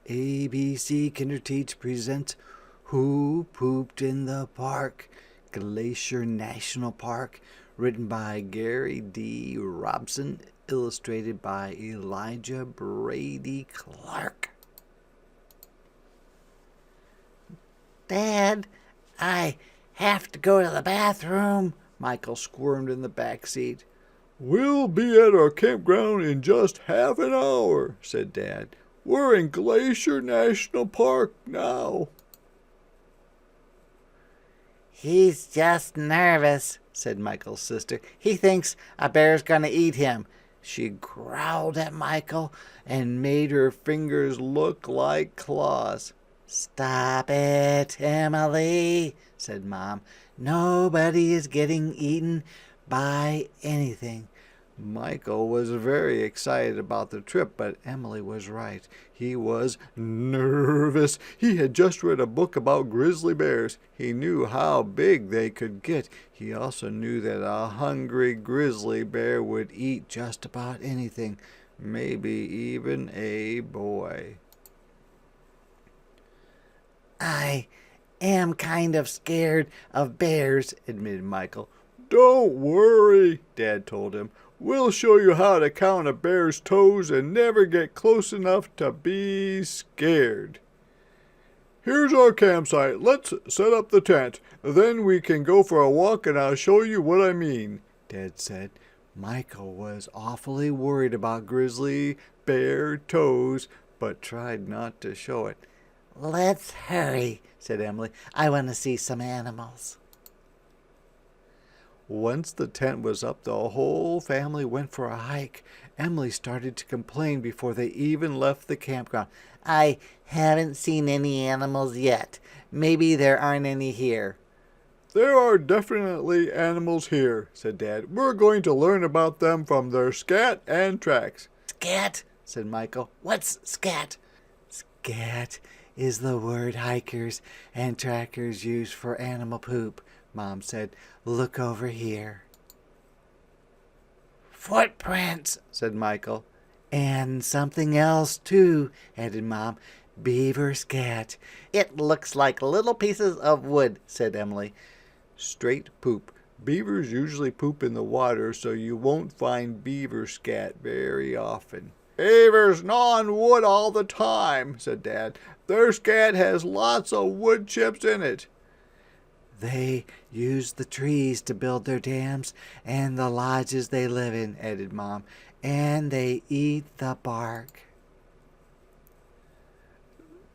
ABC Kinderteach presents Who Pooped in the Park? Glacier National Park, written by Gary D. Robson, illustrated by Elijah Brady Clark. Dad, I have to go to the bathroom. Michael squirmed in the back seat. "We'll be at our campground in just half an hour," said Dad. "We're in Glacier National Park now." He's just nervous, said Michael's sister. He thinks a bear's gonna eat him. She growled at Michael and made her fingers look like claws. "Stop it, Emily," said Mom. "Nobody is getting eaten by anything." Michael was very excited about the trip, but Emily was right. He was nervous. He had just read a book about grizzly bears. He knew how big they could get. He also knew that a hungry grizzly bear would eat just about anything, maybe even a boy. "I am kind of scared of bears," admitted Michael. "Don't worry," Dad told him. "We'll show you how to count a bear's toes and never get close enough to be scared. Here's our campsite. Let's set up the tent. Then we can go for a walk and I'll show you what I mean," Dad said. Michael was awfully worried about grizzly bear toes, but tried not to show it. "Let's hurry," said Emily. "I want to see some animals." Once the tent was up, the whole family went for a hike. Emily started to complain before they even left the campground. "I haven't seen any animals yet. Maybe there aren't any here." "There are definitely animals here," said Dad. "We're going to learn about them from their scat and tracks." "Scat?" said Michael. "What's scat?" "Scat is the word hikers and trackers use for animal poop," Mom said. "Look over here." "Footprints," said Michael. "And something else, too," added Mom. "Beaver scat." "It looks like little pieces of wood," said Emily. Straight poop. Beavers usually poop in the water, so you won't find beaver scat very often. "Beavers gnaw on wood all the time," said Dad. "Their scat has lots of wood chips in it." "They use the trees to build their dams and the lodges they live in," added Mom. "And they eat the bark."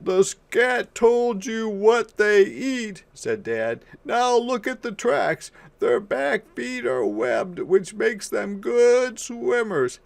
"The scat told you what they eat," said Dad. "Now look at the tracks. Their back feet are webbed, which makes them good swimmers."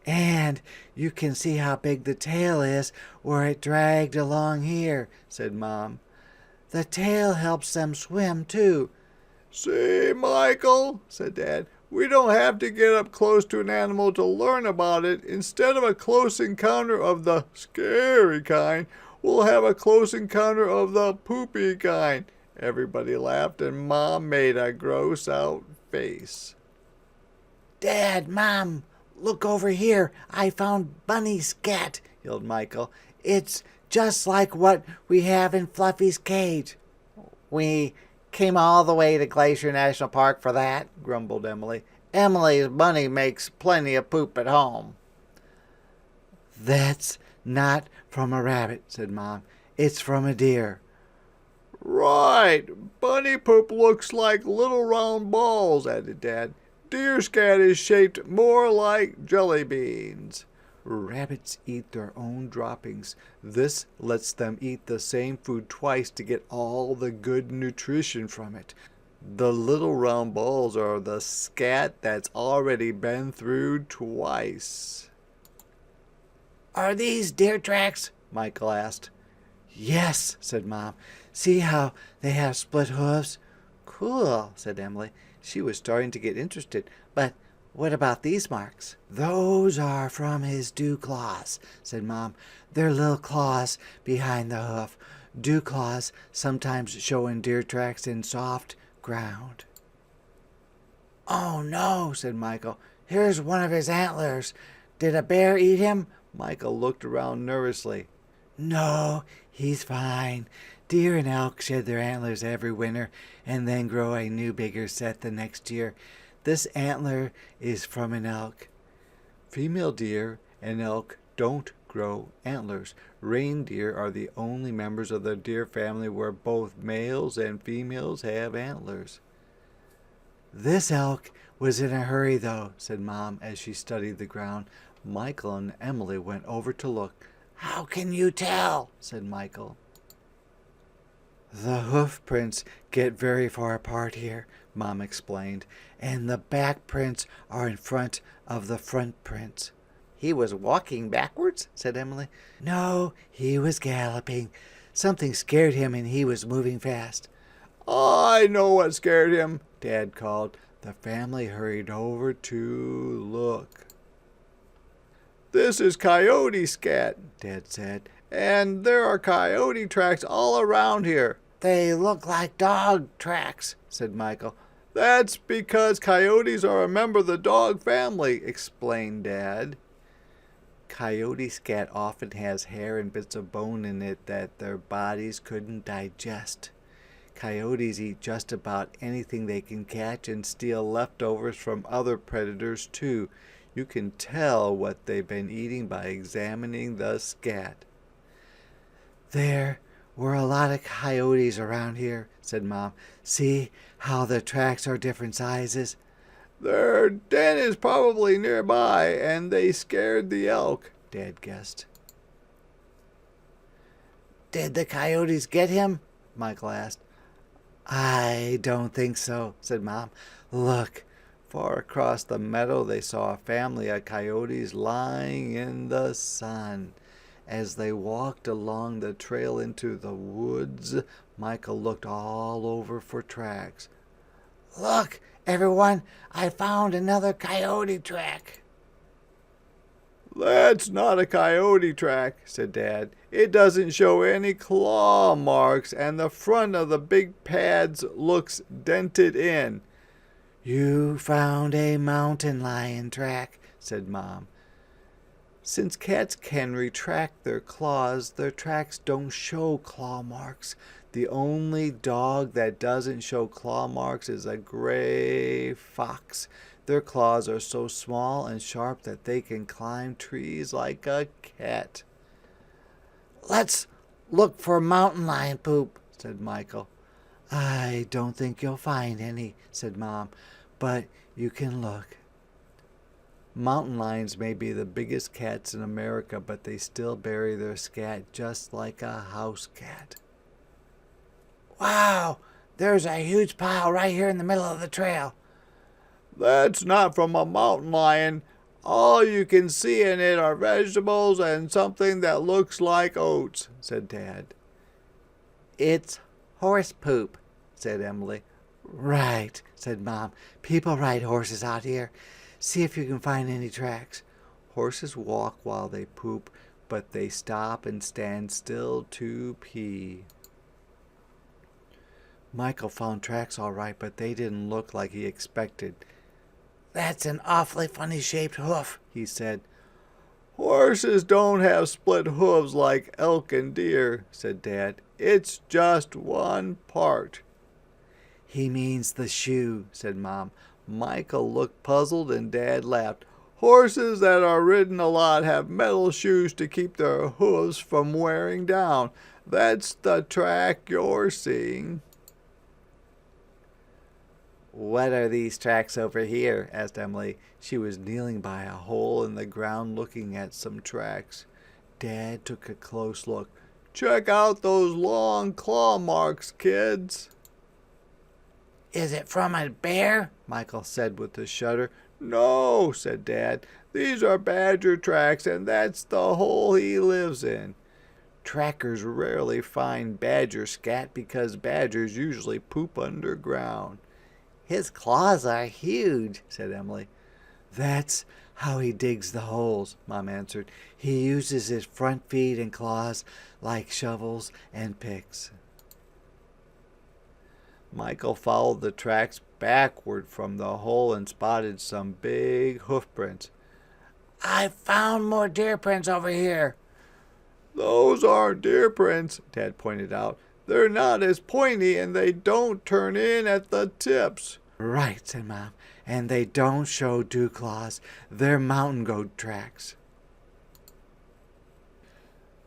"And you can see how big the tail is where it dragged along here," said Mom. "The tail helps them swim, too." "See, Michael," said Dad, "we don't have to get up close to an animal to learn about it. Instead of a close encounter of the scary kind, we'll have a close encounter of the poopy kind." Everybody laughed and Mom made a gross-out face. "Dad, Mom, look over here. I found bunny scat," yelled Michael. "It's just like what we have in Fluffy's cage." "We came all the way to Glacier National Park for that," grumbled Emily. "Emily's bunny makes plenty of poop at home." "That's not from a rabbit," said Mom. "It's from a deer." "Right. Bunny poop looks like little round balls," added Dad. "Deer scat is shaped more like jelly beans." Rabbits eat their own droppings. This lets them eat the same food twice to get all the good nutrition from it. The little round balls are the scat that's already been through twice. "Are these deer tracks?" Michael asked. "Yes," said Mom. "See how they have split hooves?" "Cool," said Emily. She was starting to get interested. "But what about these marks?" "Those are from his dew claws," said Mom. "They're little claws behind the hoof. Dew claws sometimes show in deer tracks in soft ground." "Oh, no," said Michael. "Here's one of his antlers. Did a bear eat him?" Michael looked around nervously. No, he's fine. Deer and elk shed their antlers every winter and then grow a new bigger set the next year. This antler is from an elk. Female deer and elk don't grow antlers. Reindeer are the only members of the deer family where both males and females have antlers. This elk was in a hurry, though, said Mom as she studied the ground. Michael and Emily went over to look. How can you tell? Said Michael. The hoof prints get very far apart here, Mom explained, and the back prints are in front of the front prints. He was walking backwards, said Emily. No, he was galloping. Something scared him and he was moving fast. I know what scared him, Dad called. The family hurried over to look. This is coyote scat, Dad said. And there are coyote tracks all around here. They look like dog tracks, said Michael. That's because coyotes are a member of the dog family, explained Dad. Coyote scat often has hair and bits of bone in it that their bodies couldn't digest. Coyotes eat just about anything they can catch and steal leftovers from other predators too. You can tell what they've been eating by examining the scat. There were a lot of coyotes around here, said Mom. See how the tracks are different sizes? Their den is probably nearby, and they scared the elk, Dad guessed. Did the coyotes get him? Michael asked. I don't think so, said Mom. Look. Far across the meadow they saw a family of coyotes lying in the sun. As they walked along the trail into the woods, Michael looked all over for tracks. Look, everyone, I found another coyote track. That's not a coyote track, said Dad. It doesn't show any claw marks, and the front of the big pads looks dented in. You found a mountain lion track, said Mom. Since cats can retract their claws, their tracks don't show claw marks. The only dog that doesn't show claw marks is a gray fox. Their claws are so small and sharp that they can climb trees like a cat. Let's look for mountain lion poop, said Michael. I don't think you'll find any, said Mom, but you can look. Mountain lions may be the biggest cats in America, but they still bury their scat just like a house cat. Wow, there's a huge pile right here in the middle of the trail. That's not from a mountain lion. All you can see in it are vegetables and something that looks like oats, said Dad. It's horse poop, said Emily. Right, said Mom. People ride horses out here. See if you can find any tracks. Horses walk while they poop, but they stop and stand still to pee. Michael found tracks all right, but they didn't look like he expected. That's an awfully funny shaped hoof, he said. Horses don't have split hooves like elk and deer, said Dad. It's just one part. He means the shoe, said Mom. Michael looked puzzled and Dad laughed. Horses that are ridden a lot have metal shoes to keep their hooves from wearing down. That's the track you're seeing. What are these tracks over here? Asked Emily. She was kneeling by a hole in the ground looking at some tracks. Dad took a close look. Check out those long claw marks, kids. Is it from a bear? Michael said with a shudder. No, said Dad. These are badger tracks, and that's the hole he lives in. Trackers rarely find badger scat because badgers usually poop underground. His claws are huge, said Emily. That's how he digs the holes, Mom answered. He uses his front feet and claws like shovels and picks. Michael followed the tracks backward from the hole and spotted some big hoof prints. I found more deer prints over here. Those aren't deer prints, Dad pointed out. They're not as pointy and they don't turn in at the tips. Right, said Mom. And they don't show dew claws. They're mountain goat tracks.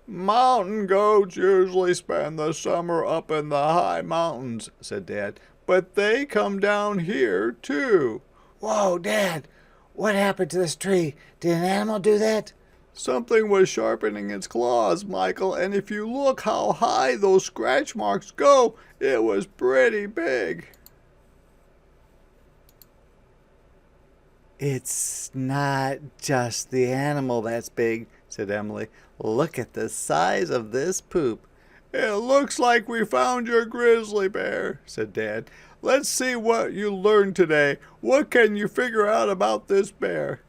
Mountain goats usually spend the summer up in the high mountains, said Dad. But they come down here, too. Whoa, Dad! What happened to this tree? Did an animal do that? Something was sharpening its claws, Michael, and if you look how high those scratch marks go, it was pretty big. It's not just the animal that's big, said Emily. Look at the size of this poop. It looks like we found your grizzly bear, said Dad. Let's see what you learned today. What can you figure out about this bear?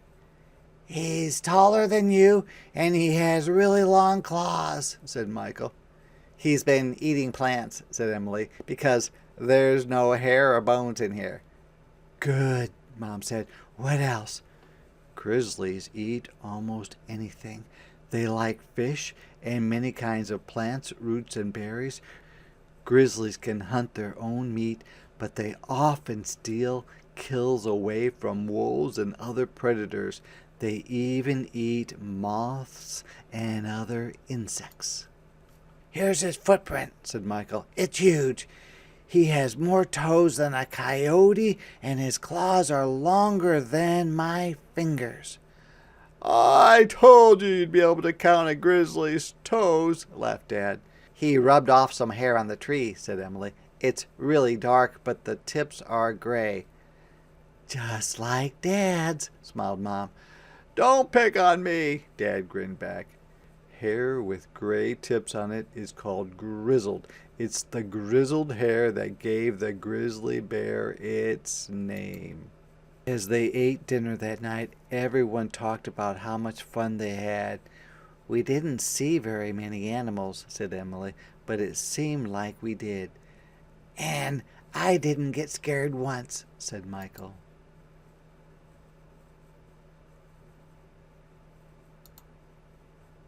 He's taller than you, and he has really long claws, said Michael. He's been eating plants, said Emily, because there's no hair or bones in here. Good, Mom said. What else? Grizzlies eat almost anything. They like fish and many kinds of plants, roots, and berries. Grizzlies can hunt their own meat, but they often steal kills away from wolves and other predators. They even eat moths and other insects. Here's his footprint, said Michael. It's huge. He has more toes than a coyote, and his claws are longer than my fingers. I told you you'd be able to count a grizzly's toes, laughed Dad. He rubbed off some hair on the tree, said Emily. It's really dark, but the tips are gray. Just like Dad's, smiled Mom. Don't pick on me, Dad grinned back. Hair with gray tips on it is called grizzled. It's the grizzled hair that gave the grizzly bear its name. As they ate dinner that night, everyone talked about how much fun they had. We didn't see very many animals, said Emily, but it seemed like we did. And I didn't get scared once, said Michael.